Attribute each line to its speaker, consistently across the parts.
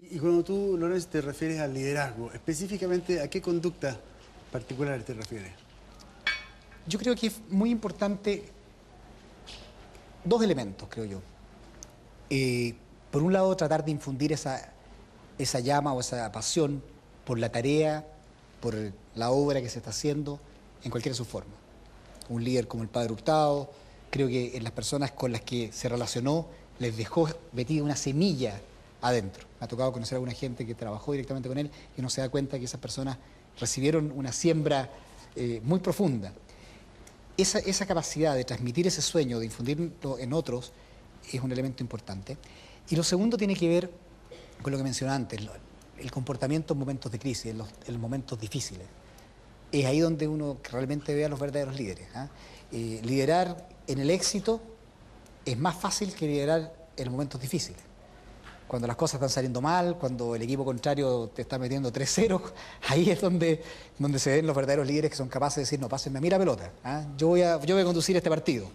Speaker 1: Y cuando tú, Lorenzo, te refieres al liderazgo, específicamente, ¿a qué conducta particular te refieres?
Speaker 2: Yo creo que es muy importante dos elementos, creo yo. Por un lado, tratar de infundir esa llama o esa pasión por la tarea, por la obra que se está haciendo, en cualquiera de sus formas. Un líder como el padre Hurtado, creo que en las personas con las que se relacionó les dejó metida una semilla adentro. Me ha tocado conocer a alguna gente que trabajó directamente con él y uno se da cuenta que esas personas recibieron una siembra muy profunda. Esa capacidad de transmitir ese sueño, de infundirlo en otros, es un elemento importante. Y lo segundo tiene que ver con lo que mencioné antes, el comportamiento en momentos de crisis, en los momentos difíciles. Es ahí donde uno realmente ve a los verdaderos líderes. Liderar en el éxito es más fácil que liderar en los momentos difíciles. Cuando las cosas están saliendo mal, cuando el equipo contrario te está metiendo 3-0, ahí es donde se ven los verdaderos líderes que son capaces de decir, no, pásenme a mí la pelota, yo voy a conducir este partido.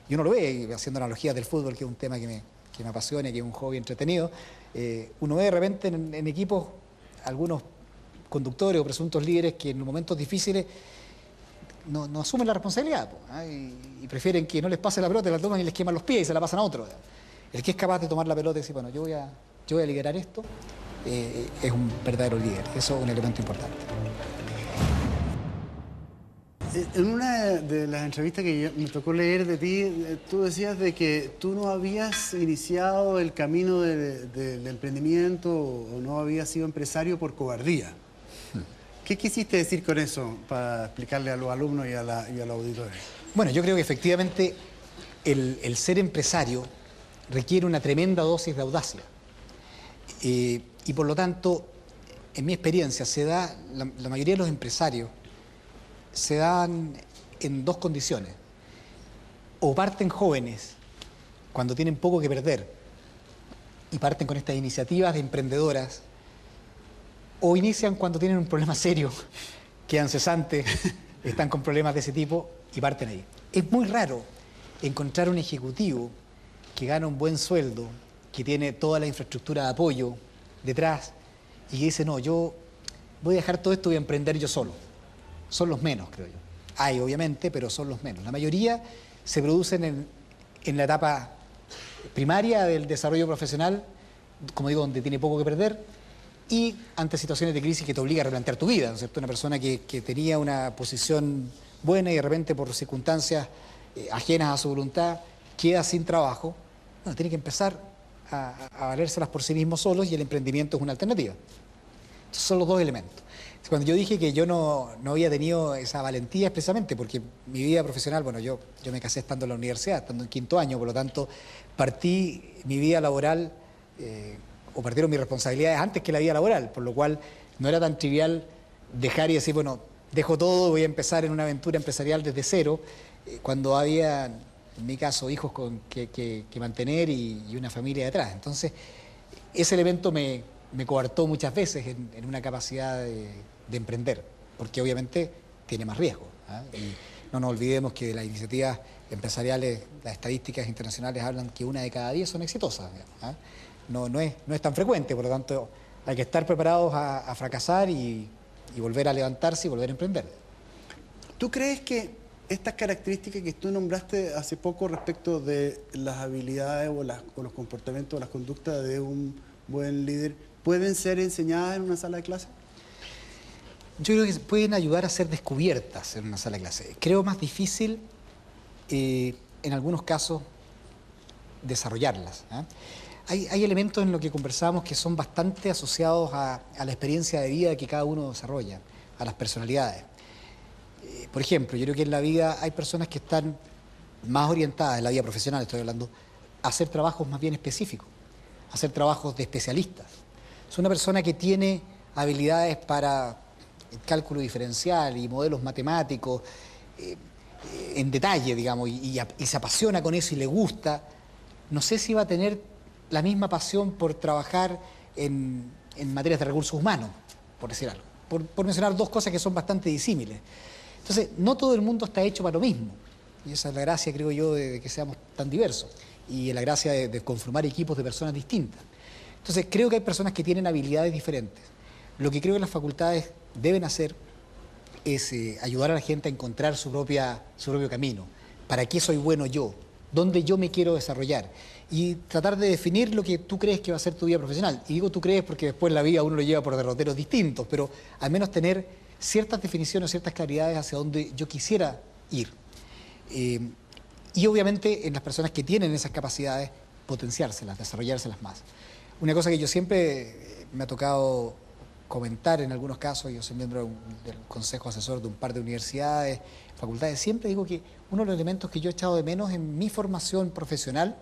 Speaker 2: Y uno lo ve, haciendo analogías del fútbol, que es un tema que me apasiona, que es un hobby entretenido. Uno ve de repente en equipos algunos conductores o presuntos líderes que en momentos difíciles no asumen la responsabilidad y prefieren que no les pase la pelota, la toman y les queman los pies y se la pasan a otro. El que es capaz de tomar la pelota y decir, bueno, yo voy a liderar esto, es un verdadero líder. Eso es un elemento importante.
Speaker 1: En una de las entrevistas que me tocó leer de ti, tú decías de que tú no habías iniciado el camino del emprendimiento o no habías sido empresario por cobardía. ¿Qué quisiste decir con eso para explicarle a los alumnos y a los auditores?
Speaker 2: Bueno, yo creo que efectivamente el ser empresario requiere una tremenda dosis de audacia. Y por lo tanto, en mi experiencia, la mayoría de los empresarios se dan en dos condiciones. O parten jóvenes, cuando tienen poco que perder, y parten con estas iniciativas de emprendedoras, o inician cuando tienen un problema serio, quedan cesantes, están con problemas de ese tipo, y parten ahí. Es muy raro encontrar un ejecutivo que gana un buen sueldo, que tiene toda la infraestructura de apoyo detrás, y que dice, no, yo voy a dejar todo esto y voy a emprender yo solo. Son los menos, creo yo. Hay, obviamente, pero son los menos. La mayoría se producen en la etapa primaria del desarrollo profesional, como digo, donde tiene poco que perder, y ante situaciones de crisis que te obliga a replantear tu vida, ¿no es cierto? Una persona que tenía una posición buena y de repente por circunstancias ajenas a su voluntad queda sin trabajo, bueno, tiene que empezar a valérselas por sí mismo solos y el emprendimiento es una alternativa. Estos son los dos elementos. Cuando yo dije que yo no había tenido esa valentía es precisamente porque mi vida profesional, bueno, yo me casé estando en la universidad, estando en quinto año, por lo tanto, partí mi vida laboral, o partieron mis responsabilidades antes que la vida laboral, por lo cual no era tan trivial dejar y decir, bueno, dejo todo, voy a empezar en una aventura empresarial desde cero, cuando había, en mi caso, hijos que mantener y una familia detrás. Entonces, ese elemento me coartó muchas veces en una capacidad de emprender, porque obviamente tiene más riesgo. Y no nos olvidemos que las iniciativas empresariales, las estadísticas internacionales hablan que 1 de cada 10 son exitosas. No es tan frecuente, por lo tanto hay que estar preparados a fracasar y volver a levantarse y volver a emprender.
Speaker 1: ¿Tú crees que estas características que tú nombraste hace poco respecto de las habilidades o los comportamientos o las conductas de un buen líder pueden ser enseñadas en una sala de clase?
Speaker 2: Yo creo que pueden ayudar a ser descubiertas en una sala de clase. Creo más difícil, en algunos casos, desarrollarlas. Hay elementos en lo que conversamos que son bastante asociados a la experiencia de vida que cada uno desarrolla, a las personalidades. Por ejemplo, yo creo que en la vida hay personas que están más orientadas, en la vida profesional estoy hablando, a hacer trabajos más bien específicos, a hacer trabajos de especialistas. Es una persona que tiene habilidades para el cálculo diferencial y modelos matemáticos en detalle, digamos, y se apasiona con eso y le gusta. No sé si va a tener la misma pasión por trabajar en materias de recursos humanos, por decir algo. Por mencionar dos cosas que son bastante disímiles. Entonces, no todo el mundo está hecho para lo mismo. Y esa es la gracia, creo yo, de que seamos tan diversos. Y la gracia de conformar equipos de personas distintas. Entonces, creo que hay personas que tienen habilidades diferentes. Lo que creo que las facultades deben hacer es ayudar a la gente a encontrar su propio camino. ¿Para qué soy bueno yo? ¿Dónde yo me quiero desarrollar? Y tratar de definir lo que tú crees que va a ser tu vida profesional. Y digo tú crees porque después la vida uno lo lleva por derroteros distintos, pero al menos tener ciertas definiciones, ciertas claridades hacia dónde yo quisiera ir. Y obviamente en las personas que tienen esas capacidades, potenciárselas, desarrollárselas más. Una cosa que yo siempre me ha tocado comentar en algunos casos, yo soy miembro del consejo asesor de un par de universidades, facultades, siempre digo que uno de los elementos que yo he echado de menos en mi formación profesional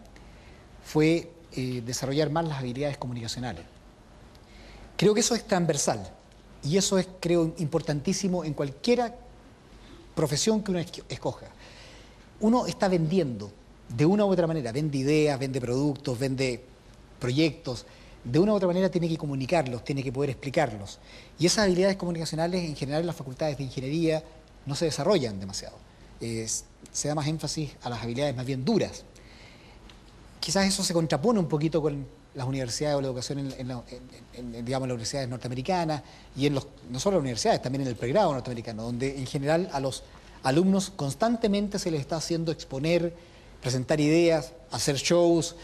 Speaker 2: fue desarrollar más las habilidades comunicacionales. Creo que eso es transversal y eso es, creo, importantísimo en cualquier profesión que uno escoja. Uno está vendiendo de una u otra manera, vende ideas, vende productos, vende proyectos. De una u otra manera tiene que comunicarlos, tiene que poder explicarlos. Y esas habilidades comunicacionales en general en las facultades de ingeniería no se desarrollan demasiado. Se da más énfasis a las habilidades más bien duras. Quizás eso se contrapone un poquito con las universidades o la educación digamos, las universidades norteamericanas y no solo en las universidades, también en el pregrado norteamericano, donde en general a los alumnos constantemente se les está haciendo exponer, presentar ideas, hacer shows,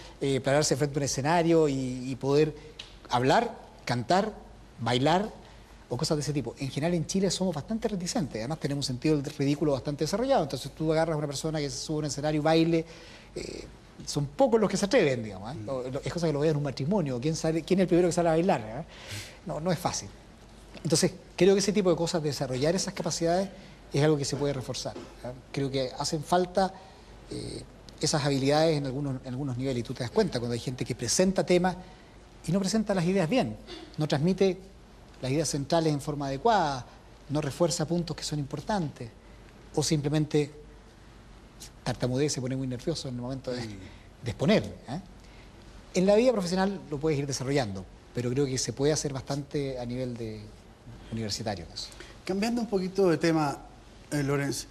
Speaker 2: pararse frente a un escenario y poder hablar, cantar, bailar o cosas de ese tipo. En general en Chile somos bastante reticentes, además tenemos un sentido del ridículo bastante desarrollado, entonces tú agarras a una persona que se sube a un escenario y baile, son pocos los que se atreven, digamos. Es cosa que lo vean en un matrimonio, ¿quién es el primero que sale a bailar? No es fácil. Entonces creo que ese tipo de cosas, desarrollar esas capacidades, es algo que se puede reforzar. Creo que hacen falta esas habilidades en algunos niveles, y tú te das cuenta cuando hay gente que presenta temas y no presenta las ideas bien, no transmite las ideas centrales en forma adecuada, no refuerza puntos que son importantes, o simplemente tartamudea y se pone muy nervioso en el momento de exponer. En la vida profesional lo puedes ir desarrollando, pero creo que se puede hacer bastante a nivel de universitario.
Speaker 1: Cambiando un poquito de tema, Lorenz,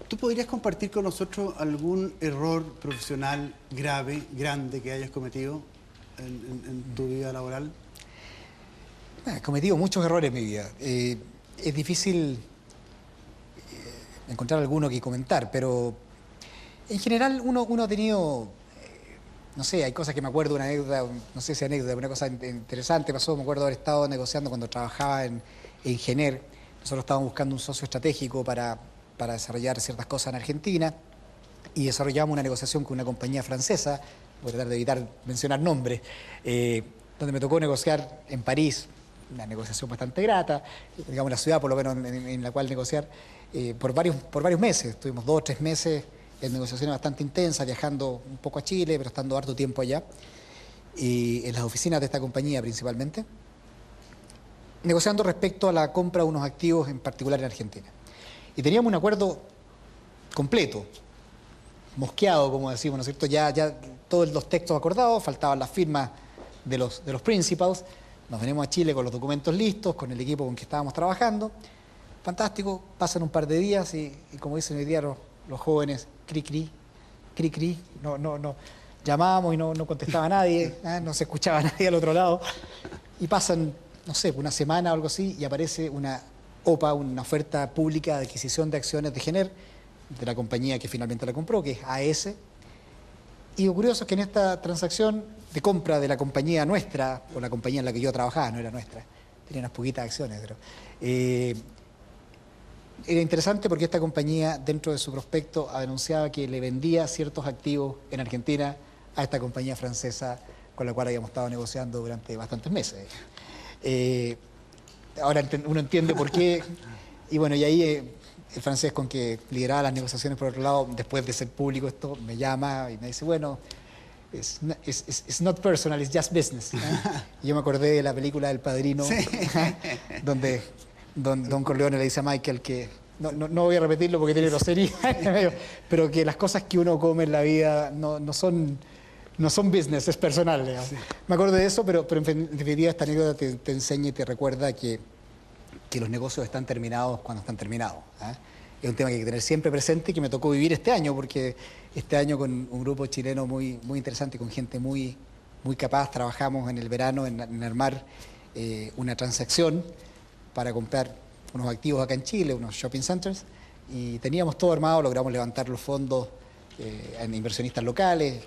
Speaker 1: ¿tú podrías compartir con nosotros algún error profesional grave, grande que hayas cometido en tu vida laboral?
Speaker 2: He cometido muchos errores en mi vida. Es difícil encontrar alguno que comentar, pero en general uno ha tenido, no sé, hay cosas que me acuerdo, una anécdota, no sé si anécdota, una cosa interesante pasó, me acuerdo haber estado negociando cuando trabajaba en Gener. Nosotros estábamos buscando un socio estratégico para desarrollar ciertas cosas en Argentina y desarrollamos una negociación con una compañía francesa, voy a tratar de evitar mencionar nombres, donde me tocó negociar en París, una negociación bastante grata, digamos la ciudad por lo menos en la cual negociar, por varios meses. Tuvimos 2 o 3 meses en negociaciones bastante intensas, viajando un poco a Chile, pero estando harto tiempo allá, y en las oficinas de esta compañía principalmente, negociando respecto a la compra de unos activos en particular en Argentina. Y teníamos un acuerdo completo, mosqueado, como decimos, ¿no es cierto? Ya todos los textos acordados, faltaban las firmas de los principals. Nos venimos a Chile con los documentos listos, con el equipo con que estábamos trabajando. Fantástico, pasan un par de días y como dicen hoy día los jóvenes, cri, no. Llamábamos y no contestaba nadie, no se escuchaba nadie al otro lado. Y pasan, no sé, una semana o algo así, y aparece una OPA, una oferta pública de adquisición de acciones de Gener, de la compañía que finalmente la compró, que es AS. Y lo curioso es que en esta transacción de compra de la compañía nuestra, o la compañía en la que yo trabajaba, no era nuestra, tenía unas poquitas acciones, pero era interesante porque esta compañía, dentro de su prospecto, anunciaba que le vendía ciertos activos en Argentina a esta compañía francesa con la cual habíamos estado negociando durante bastantes meses. Ahora uno entiende por qué, y bueno, y ahí el francés con que lideraba las negociaciones por otro lado, después de ser público esto, me llama y me dice, bueno, it's not personal, it's just business. Y yo me acordé de la película del Padrino, sí, donde Don Corleone le dice a Michael que, no voy a repetirlo porque tiene grosería, pero que las cosas que uno come en la vida no son business, es personal. Sí. Me acuerdo de eso, pero en definitiva esta anécdota te enseña y te recuerda que los negocios están terminados cuando están terminados. Es un tema que hay que tener siempre presente y que me tocó vivir este año, porque este año con un grupo chileno muy interesante, con gente muy muy capaz, trabajamos en el verano en armar una transacción para comprar unos activos acá en Chile, unos shopping centers, y teníamos todo armado, logramos levantar los fondos en inversionistas locales,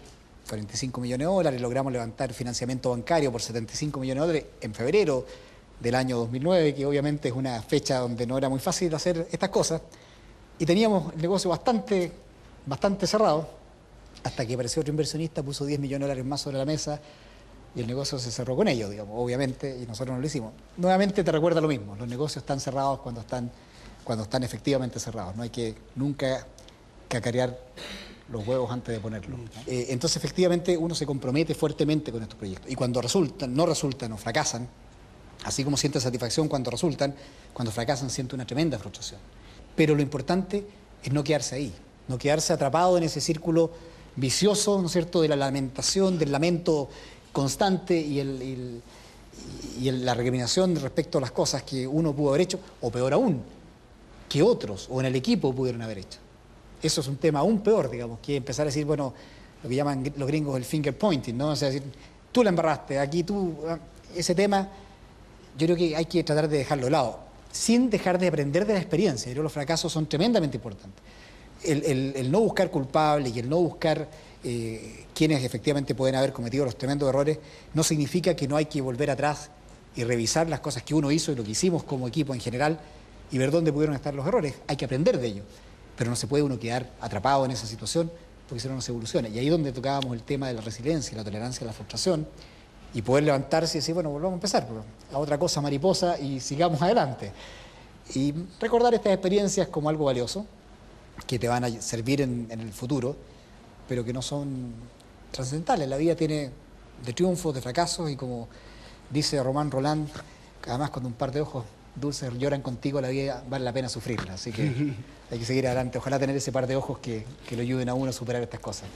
Speaker 2: 45 millones de dólares, logramos levantar financiamiento bancario por 75 millones de dólares en febrero del año 2009, que obviamente es una fecha donde no era muy fácil hacer estas cosas, y teníamos el negocio bastante cerrado, hasta que apareció otro inversionista, puso 10 millones de dólares más sobre la mesa, y el negocio se cerró con ellos, digamos, obviamente, y nosotros no lo hicimos. Nuevamente te recuerda lo mismo, los negocios están cerrados cuando están efectivamente cerrados, no hay que nunca cacarear los huevos antes de ponerlos, ¿no? Entonces, efectivamente, uno se compromete fuertemente con estos proyectos, y cuando no resultan o fracasan, así como siente satisfacción cuando resultan, cuando fracasan siente una tremenda frustración. Pero lo importante es no quedarse ahí, no quedarse atrapado en ese círculo vicioso, ¿no es cierto?, de la lamentación, del lamento constante y la recriminación respecto a las cosas que uno pudo haber hecho, o peor aún, que otros o en el equipo pudieron haber hecho. Eso es un tema aún peor, digamos, que empezar a decir, bueno, lo que llaman los gringos el finger pointing, ¿no? O sea, decir, tú la embarraste, aquí tú... Ese tema, yo creo que hay que tratar de dejarlo de lado, sin dejar de aprender de la experiencia. Yo creo que los fracasos son tremendamente importantes. El no buscar culpables y el no buscar quienes efectivamente pueden haber cometido los tremendos errores, no significa que no hay que volver atrás y revisar las cosas que uno hizo y lo que hicimos como equipo en general y ver dónde pudieron estar los errores. Hay que aprender de ello, pero no se puede uno quedar atrapado en esa situación porque si no, no se evoluciona. Y ahí es donde tocábamos el tema de la resiliencia, la tolerancia a la frustración y poder levantarse y decir, bueno, volvamos a empezar a otra cosa mariposa y sigamos adelante. Y recordar estas experiencias como algo valioso, que te van a servir en el futuro, pero que no son trascendentales. La vida tiene de triunfos, de fracasos, y como dice Román Roland, además cuando un par de ojos dulces lloran contigo, la vida vale la pena sufrirla. Así que hay que seguir adelante. Ojalá tener ese par de ojos que lo ayuden a uno a superar estas cosas.